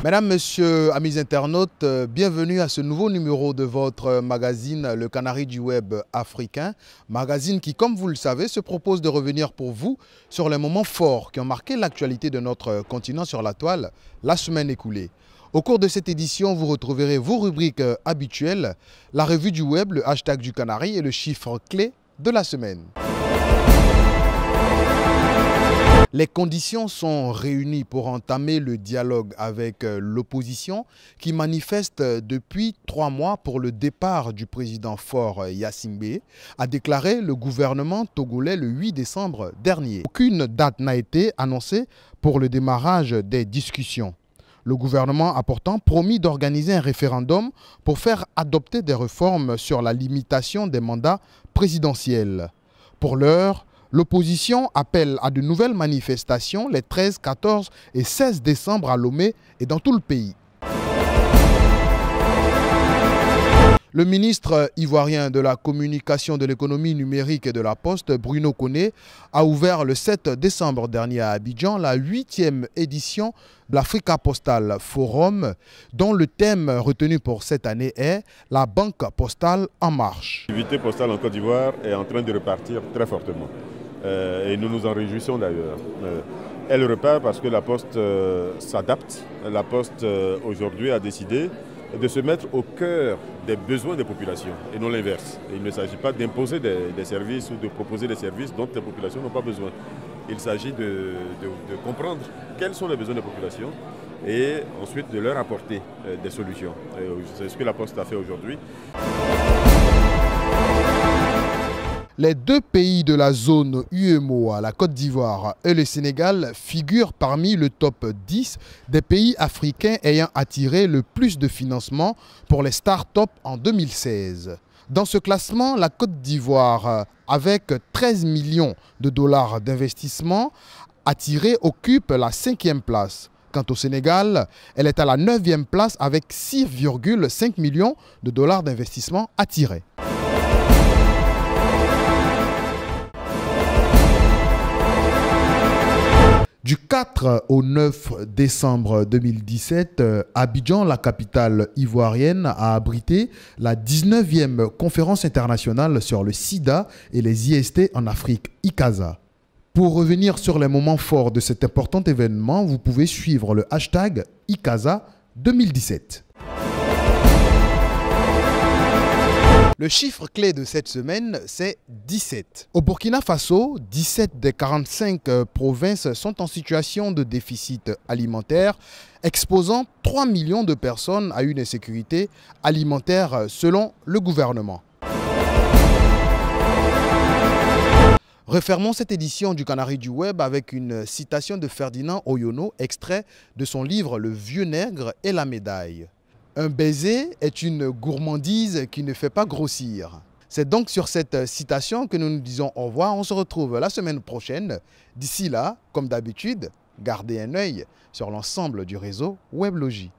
Mesdames, Messieurs, amis internautes, bienvenue à ce nouveau numéro de votre magazine Le Canari du Web africain. Magazine qui, comme vous le savez, se propose de revenir pour vous sur les moments forts qui ont marqué l'actualité de notre continent sur la toile la semaine écoulée. Au cours de cette édition, vous retrouverez vos rubriques habituelles, la revue du web, le hashtag du Canari et le chiffre clé de la semaine. Les conditions sont réunies pour entamer le dialogue avec l'opposition qui manifeste depuis 3 mois pour le départ du président Faure Gnassingbé, a déclaré le gouvernement togolais le 8 décembre dernier. Aucune date n'a été annoncée pour le démarrage des discussions. Le gouvernement a pourtant promis d'organiser un référendum pour faire adopter des réformes sur la limitation des mandats présidentiels. Pour l'heure, l'opposition appelle à de nouvelles manifestations les 13, 14 et 16 décembre à Lomé et dans tout le pays. Le ministre ivoirien de la communication, de l'économie numérique et de la poste, Bruno Koné, a ouvert le 7 décembre dernier à Abidjan la 8e édition de l'Africa Postal Forum, dont le thème retenu pour cette année est « La banque postale en marche ». L'activité postale en Côte d'Ivoire est en train de repartir très fortement. Et nous nous en réjouissons d'ailleurs. Elle repart parce que la Poste s'adapte. La Poste aujourd'hui a décidé de se mettre au cœur des besoins des populations et non l'inverse. Il ne s'agit pas d'imposer des services ou de proposer des services dont les populations n'ont pas besoin. Il s'agit de comprendre quels sont les besoins des populations et ensuite de leur apporter des solutions. C'est ce que la Poste a fait aujourd'hui. Les deux pays de la zone UEMOA, la Côte d'Ivoire et le Sénégal, figurent parmi le top 10 des pays africains ayant attiré le plus de financement pour les start-up en 2016. Dans ce classement, la Côte d'Ivoire, avec 13 millions de dollars d'investissement attirés, occupe la 5e place. Quant au Sénégal, elle est à la 9e place avec 6,5 millions de dollars d'investissement attirés. Du 4 au 9 décembre 2017, Abidjan, la capitale ivoirienne, a abrité la 19e conférence internationale sur le sida et les IST en Afrique, ICASA. Pour revenir sur les moments forts de cet important événement, vous pouvez suivre le hashtag ICASA 2017. Le chiffre clé de cette semaine, c'est 17. Au Burkina Faso, 17 des 45 provinces sont en situation de déficit alimentaire, exposant 3 millions de personnes à une insécurité alimentaire selon le gouvernement. Refermons cette édition du Canari du Web avec une citation de Ferdinand Oyono, extrait de son livre « Le vieux nègre et la médaille ». Un baiser est une gourmandise qui ne fait pas grossir. C'est donc sur cette citation que nous nous disons au revoir. On se retrouve la semaine prochaine. D'ici là, comme d'habitude, gardez un œil sur l'ensemble du réseau Weblogie.